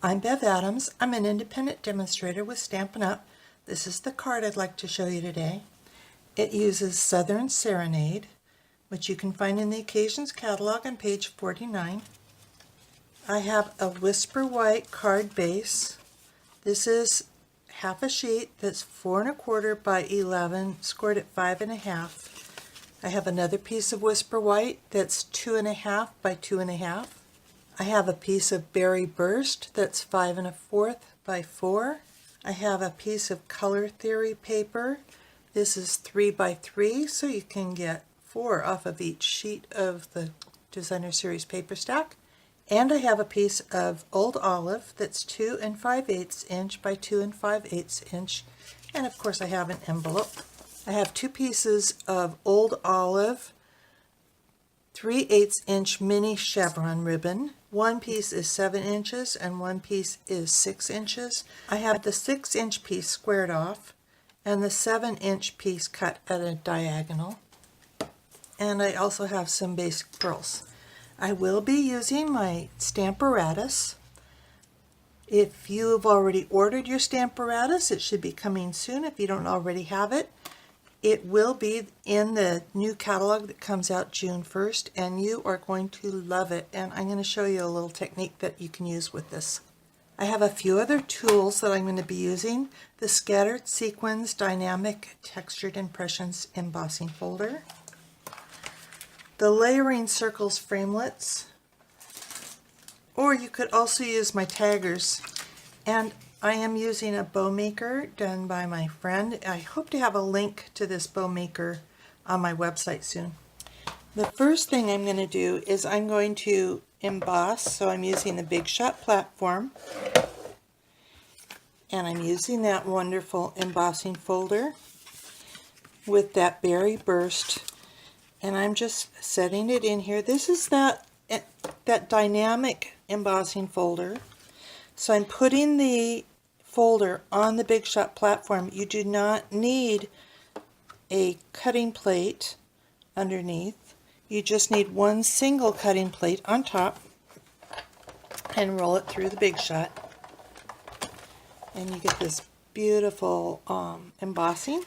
I'm Bev Adams. I'm an independent demonstrator with Stampin' Up! This is the card I'd like to show you today. It uses Southern Serenade, which you can find in the Occasions catalog on page 49. I have a Whisper White card base. This is half a sheet that's 4 1/4 by 11, scored at 5 1/2. I have another piece of Whisper White that's 2 1/2 by 2 1/2. I have a piece of Berry Burst that's 5 1/4 by 4. I have a piece of Color Theory paper. This is 3 by 3, so you can get 4 off of each sheet of the Designer Series paper stack. And I have a piece of Old Olive that's 2 5/8 inch by 2 5/8 inch. And of course I have an envelope. I have 2 pieces of Old Olive 3/8 inch mini chevron ribbon. One piece is 7 inches and one piece is 6 inches. I have the 6-inch piece squared off and the 7-inch piece cut at a diagonal. And I also have some basic pearls. I will be using my Stamparatus. If you have already ordered your Stamparatus, it should be coming soon if you don't already have it. It will be in the new catalog that comes out June 1st, and you are going to love it. And I'm going to show you a little technique that you can use with this. I have a few other tools that I'm going to be using. The Scattered Sequins Dynamic Textured Impressions Embossing Folder. The Layering Circles Framelits. Or you could also use my taggers. And I am using a bow maker done by my friend. I hope to have a link to this bow maker on my website soon. The first thing I'm going to do is I'm going to emboss, so I'm using the Big Shot platform. And I'm using that wonderful embossing folder with that Berry Burst. And I'm just setting it in here. This is that dynamic embossing folder. So I'm putting the folder on the Big Shot platform. You do not need a cutting plate underneath. You just need one single cutting plate on top and roll it through the Big Shot. And you get this beautiful embossing.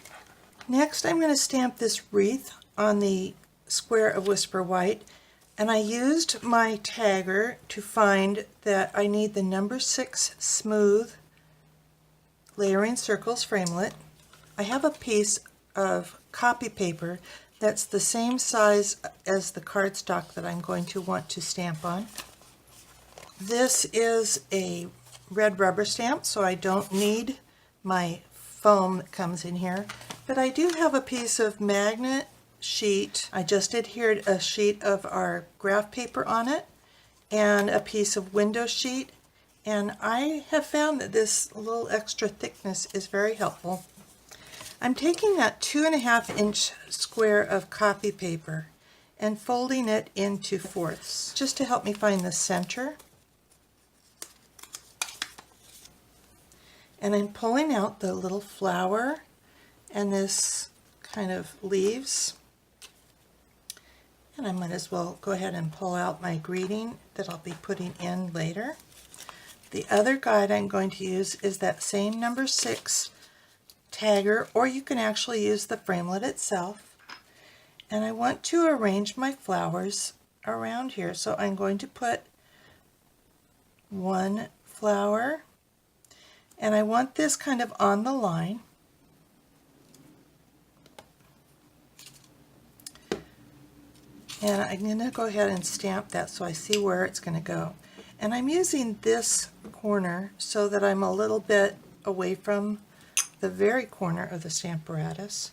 Next I'm going to stamp this wreath on the square of Whisper White. And I used my tagger to find that I need the number 6 smooth Layering Circles framelit. I have a piece of copy paper that's the same size as the cardstock that I'm going to want to stamp on. This is a red rubber stamp, so I don't need my foam that comes in here. But I do have a piece of magnet sheet. I just adhered a sheet of our graph paper on it and a piece of window sheet, and I have found that this little extra thickness is very helpful. I'm taking that 2 1/2 inch square of copy paper and folding it into 4ths just to help me find the center. And I'm pulling out the little flower and this kind of leaves. And I might as well go ahead and pull out my greeting that I'll be putting in later. The other guide I'm going to use is that same number 6 tagger, or you can actually use the framelit itself. And I want to arrange my flowers around here. So I'm going to put one flower, and I want this kind of on the line. And I'm going to go ahead and stamp that so I see where it's going to go. And I'm using this corner so that I'm a little bit away from the very corner of the Stamparatus.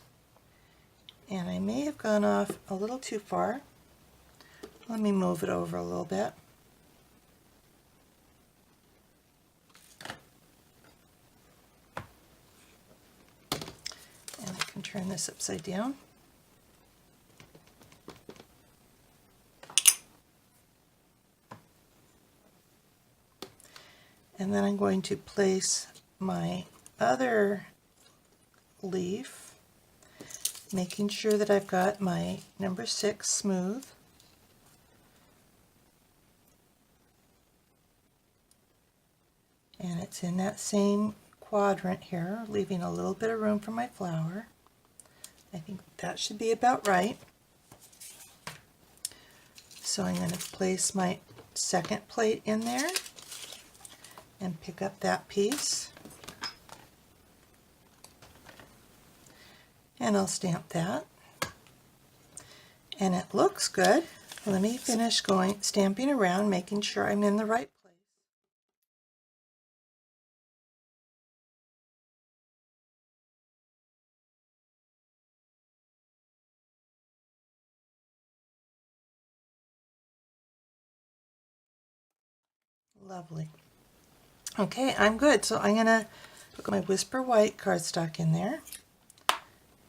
And I may have gone off a little too far. Let me move it over a little bit. And I can turn this upside down. And then I'm going to place my other leaf, making sure that I've got my number 6 smooth. And it's in that same quadrant here, leaving a little bit of room for my flower. I think that should be about right. So I'm going to place my second plate in there and pick up that piece. And I'll stamp that. And it looks good. Let me finish stamping around, making sure I'm in the right place. Lovely. Okay, I'm good. So I'm going to put my Whisper White cardstock in there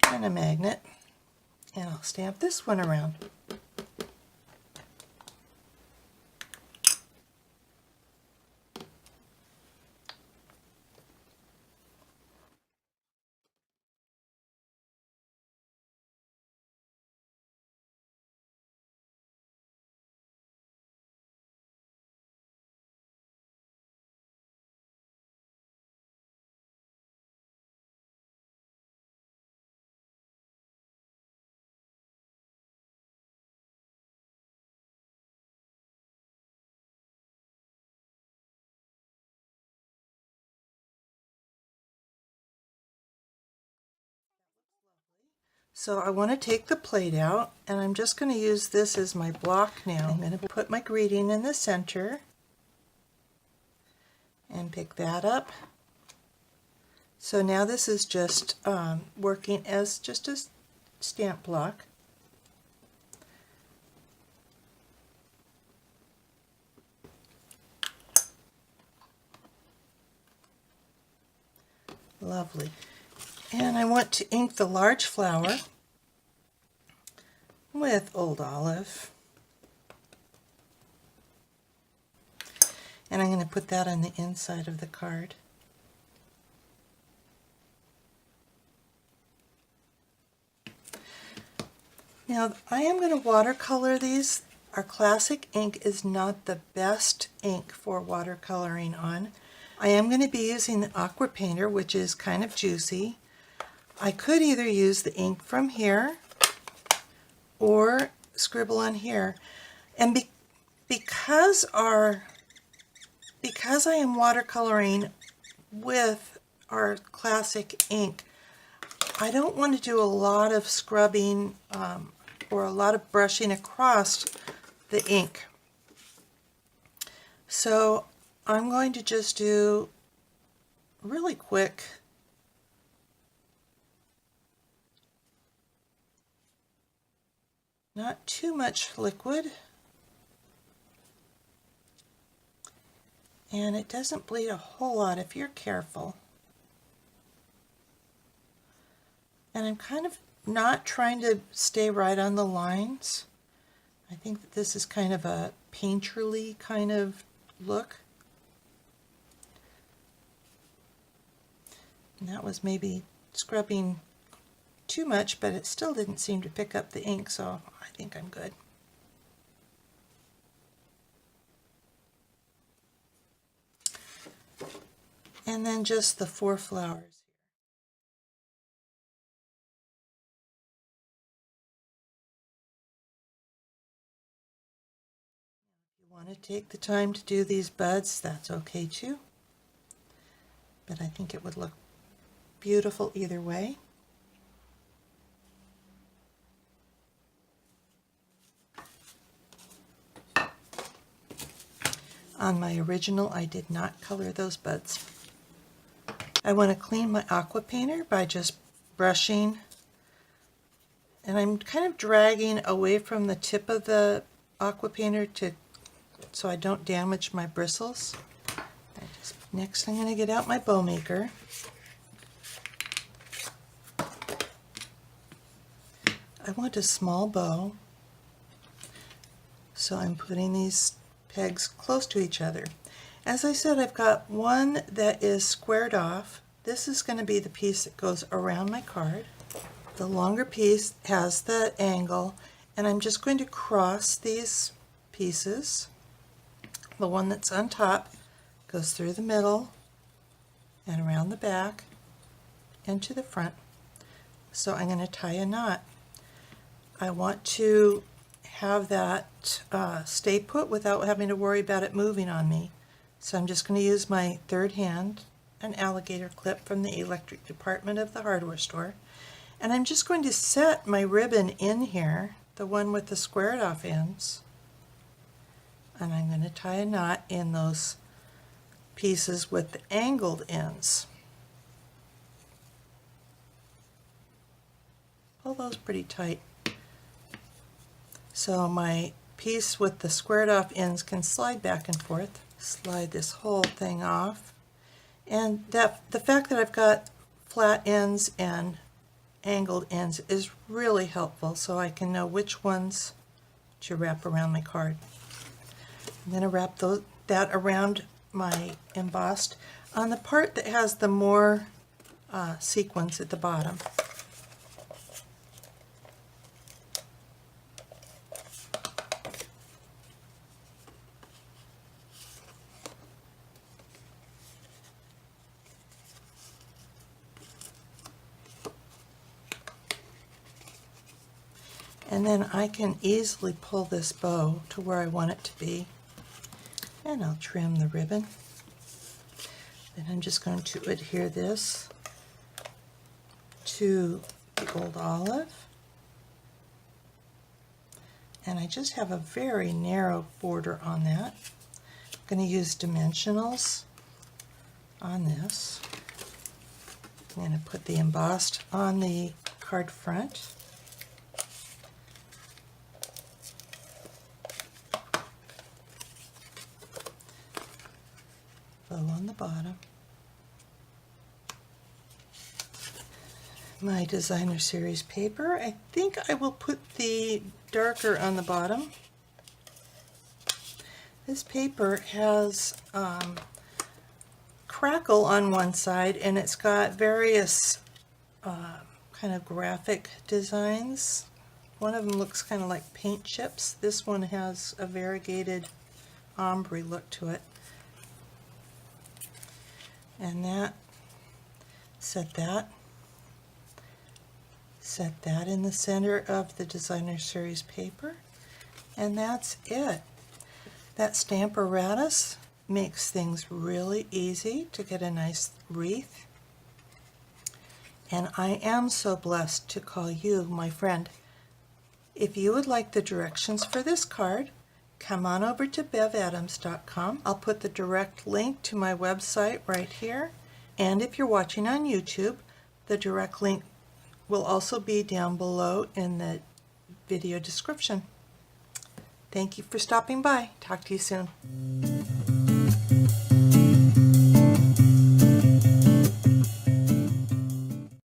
and a magnet, and I'll stamp this one around. So I want to take the plate out, and I'm just going to use this as my block now. I'm going to put my greeting in the center and pick that up. So now this is just working as just a stamp block. Lovely. And I want to ink the large flower with Old Olive. And I'm going to put that on the inside of the card. Now I am going to watercolor these. Our classic ink is not the best ink for watercoloring on. I am going to be using the Aqua Painter, which is kind of juicy. I could either use the ink from here or scribble on here. And because I am watercoloring with our classic ink, I don't want to do a lot of scrubbing or a lot of brushing across the ink. So I'm going to just do really quick not too much liquid, and it doesn't bleed a whole lot if you're careful. And I'm kind of not trying to stay right on the lines. I think that this is kind of a painterly kind of look. And that was maybe scrubbing too much, but it still didn't seem to pick up the ink, so I think I'm good. And then just the 4 flowers. If you want to take the time to do these buds, that's okay too. But I think it would look beautiful either way. On my original, I did not color those buds. I want to clean my Aqua Painter by just brushing, and I'm kind of dragging away from the tip of the Aqua Painter so I don't damage my bristles. Next I'm going to get out my bow maker. I want a small bow, so I'm putting these pegs close to each other. As I said, I've got one that is squared off. This is going to be the piece that goes around my card. The longer piece has the angle, and I'm just going to cross these pieces. The one that's on top goes through the middle, and around the back and to the front. So I'm going to tie a knot. I want to have that stay put without having to worry about it moving on me. So I'm just going to use my third hand, an alligator clip from the electric department of the hardware store, and I'm just going to set my ribbon in here, the one with the squared off ends, and I'm going to tie a knot in those pieces with the angled ends. Pull those pretty tight so my piece with the squared off ends can slide back and forth. Slide this whole thing off, and the fact that I've got flat ends and angled ends is really helpful, so I can know which ones to wrap around my card. I'm going to wrap that around my embossed on the part that has the more sequins at the bottom. And then I can easily pull this bow to where I want it to be, and I'll trim the ribbon. Then I'm just going to adhere this to the old olive, and I just have a very narrow border on that. I'm going to use dimensionals on this. I'm going to put the embossed on the card front. Bow on the bottom. My designer series paper, I think I will put the darker on the bottom. This paper has crackle on one side, and it's got various kind of graphic designs. One of them looks kind of like paint chips. This one has a variegated ombre look to it. And set that in the center of the designer series paper, and that's it. That Stamparatus makes things really easy to get a nice wreath, and I am so blessed to call you my friend. If you would like the directions for this card, come on over to bevadams.com. I'll put the direct link to my website right here. And if you're watching on YouTube, the direct link will also be down below in the video description. Thank you for stopping by. Talk to you soon.